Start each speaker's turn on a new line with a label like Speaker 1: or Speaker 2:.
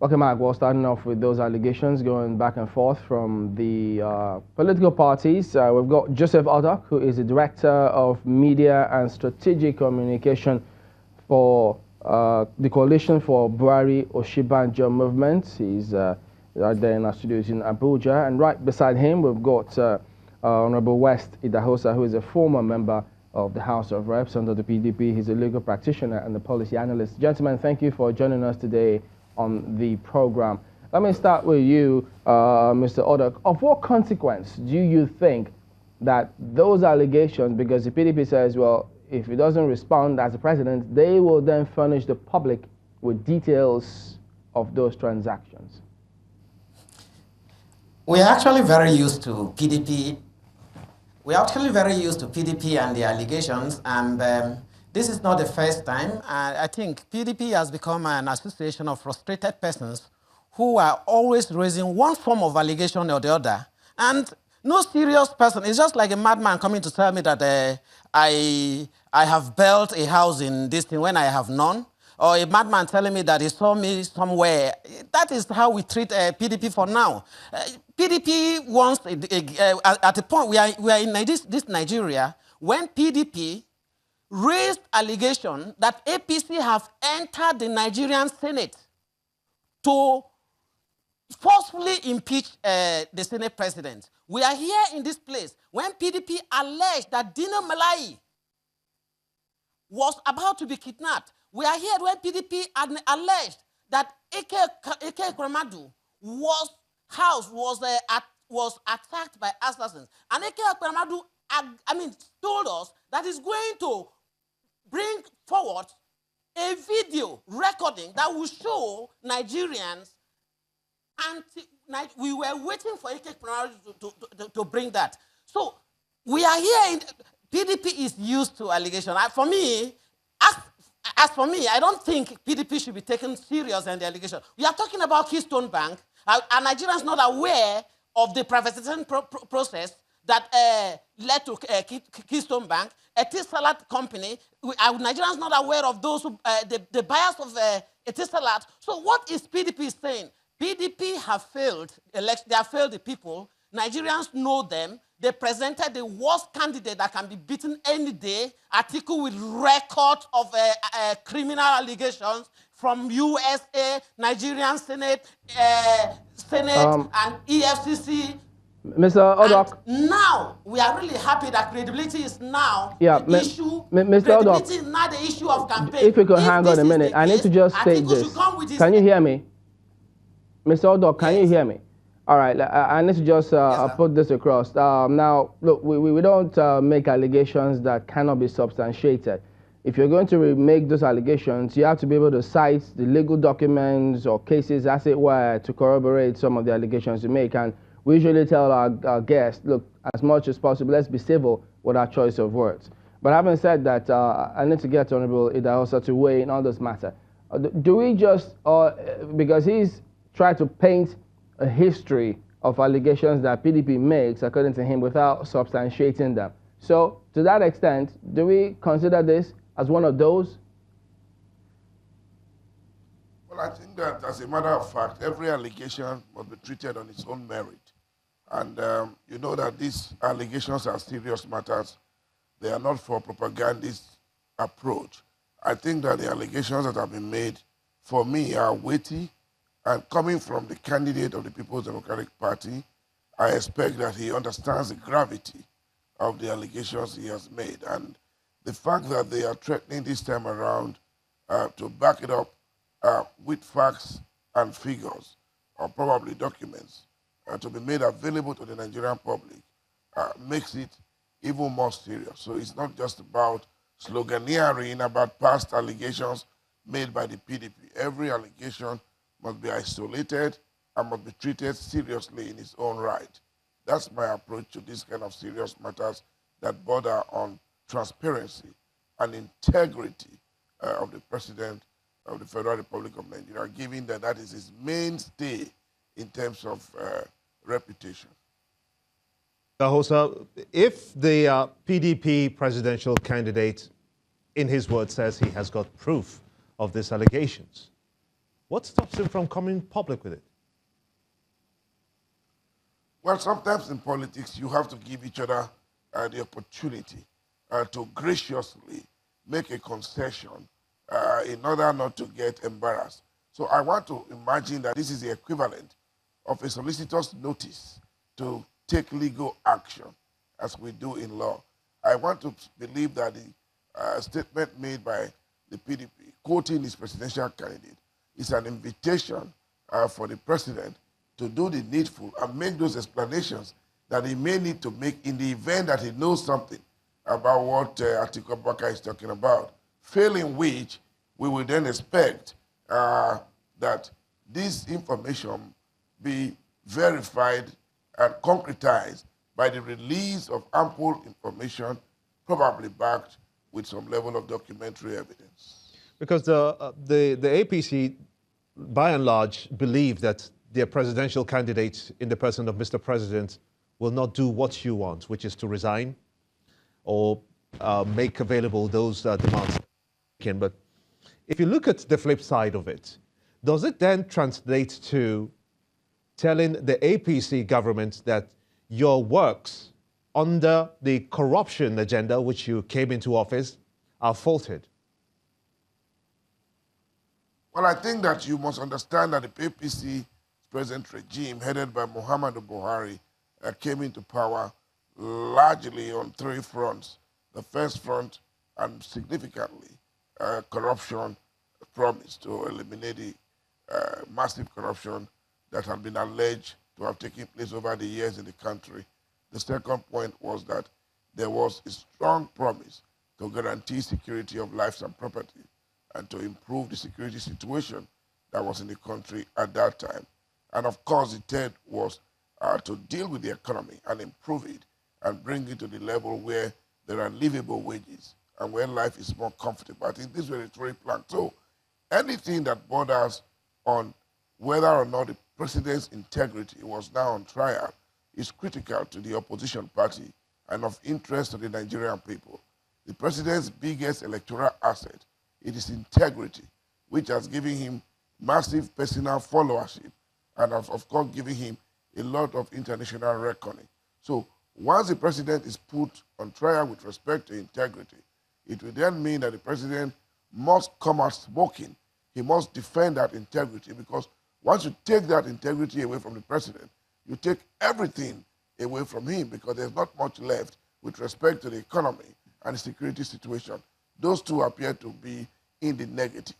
Speaker 1: Okay, Mark, well, starting off with those allegations going back and forth from the political parties, we've got Joseph Odok, who is the Director of Media and Strategic Communication for the Coalition for Buhari Oshibanjo Movement. He's right there in our studios in Abuja. And right beside him, we've got Honorable West Idahosa, who is a former member of the House of Reps under the PDP. He's a legal practitioner and a policy analyst. Gentlemen, thank you for joining us today on the program. Let me start with you, Mr. Odok. Of what consequence do you think that those allegations, because the PDP says, well, if he doesn't respond as the president, they will then furnish the public with details of those transactions?
Speaker 2: We are actually very used to PDP. We are actually very used to PDP and the allegations, and this is not the first time. I think PDP has become an association of frustrated persons who are always raising one form of allegation or the other. And no serious person, it's just like a madman coming to tell me that I have built a house in this thing when I have none, or a madman telling me that he saw me somewhere. That is how we treat PDP for now. PDP wants, at the point we are in this Nigeria, when PDP raised allegation that APC have entered the Nigerian Senate to forcefully impeach the Senate president. We are here in this place when PDP alleged that Dino Malai was about to be kidnapped. We are here when PDP alleged that Eke Kremadu house was attacked by assassins. And Eke Kremadu, told us that he's going to bring forward a video recording that will show Nigerians, and we were waiting for Ike to bring that. So we are here, PDP is used to allegation. For me, as for me, I don't think PDP should be taken serious in the allegation. We are talking about Keystone Bank. Are Nigerians not aware of the privatization process that led to Keystone Bank, a tea salad company? Are Nigerians not aware of those who, the buyers of a tea salad? So what is PDP saying? PDP have failed election. They have failed the people. Nigerians know them. They presented the worst candidate that can be beaten any day. Atiku with record of criminal allegations from USA, Nigerian Senate, and EFCC.
Speaker 1: Mr. Odok.
Speaker 2: And now, we are really happy that credibility is now the issue.
Speaker 1: Mr. Odok,
Speaker 2: credibility is not the issue of campaign.
Speaker 1: If you could hang on a minute, I need to just state this. Can you hear me? Mr. Odok, can you hear me? All right, I need to just put this across. Now, look, we don't make allegations that cannot be substantiated. If you're going to make those allegations, you have to be able to cite the legal documents or cases, as it were, to corroborate some of the allegations you make. And we usually tell our guests, look, as much as possible, let's be civil with our choice of words. But having said that, I need to get Honorable Idahosa to weigh in on this matter. Do we just, because he's tried to paint a history of allegations that PDP makes, according to him, without substantiating them. So, to that extent, do we consider this as one of those?
Speaker 3: Well, I think that, as a matter of fact, every allegation must be treated on its own merit. And you know that these allegations are serious matters. They are not for propagandist approach. I think that the allegations that have been made, for me, are weighty. And coming from the candidate of the People's Democratic Party, I expect that he understands the gravity of the allegations he has made. And the fact that they are threatening this time around to back it up with facts and figures, or probably documents, to be made available to the Nigerian public, makes it even more serious. So it's not just about sloganeering about past allegations made by the PDP. Every allegation must be isolated and must be treated seriously in its own right. That's my approach to these kind of serious matters that border on transparency and integrity of the President of the Federal Republic of Nigeria, given that that is his mainstay in terms of reputation.
Speaker 4: Idahosa, if the PDP presidential candidate, in his words, says he has got proof of these allegations, What stops him from coming public with it?
Speaker 3: Well, sometimes in politics, you have to give each other the opportunity to graciously make a concession in order not to get embarrassed. So I want to imagine that this is the equivalent of a solicitor's notice to take legal action, as we do in law. I want to believe that the statement made by the PDP, quoting his presidential candidate, is an invitation for the president to do the needful and make those explanations that he may need to make in the event that he knows something about what Atiku is talking about, failing which we will then expect that this information be verified and concretized by the release of ample information, probably backed with some level of documentary evidence.
Speaker 4: Because the APC, by and large, believe that their presidential candidate in the person of Mr. President will not do what you want, which is to resign or make available those demands. But if you look at the flip side of it, does it then translate to telling the APC government that your works under the corruption agenda which you came into office are faulted?
Speaker 3: Well, I think that you must understand that the APC present regime, headed by Muhammadu Buhari, came into power largely on three fronts. The first front, and significantly, corruption promise to eliminate the massive corruption that had been alleged to have taken place over the years in the country. The second point was that there was a strong promise to guarantee security of lives and property and to improve the security situation that was in the country at that time. And of course, the third was to deal with the economy and improve it and bring it to the level where there are livable wages and where life is more comfortable. I think these were the three planks. So anything that borders on whether or not the president's integrity was now on trial is critical to the opposition party and of interest to the Nigerian people. The president's biggest electoral asset is his integrity, which has given him massive personal followership and of course giving him a lot of international reckoning. So once the president is put on trial with respect to integrity, it will then mean that the president must come out smoking. He must defend that integrity, because once you take that integrity away from the president, you take everything away from him, because there's not much left with respect to the economy and the security situation. Those two appear to be in the negative.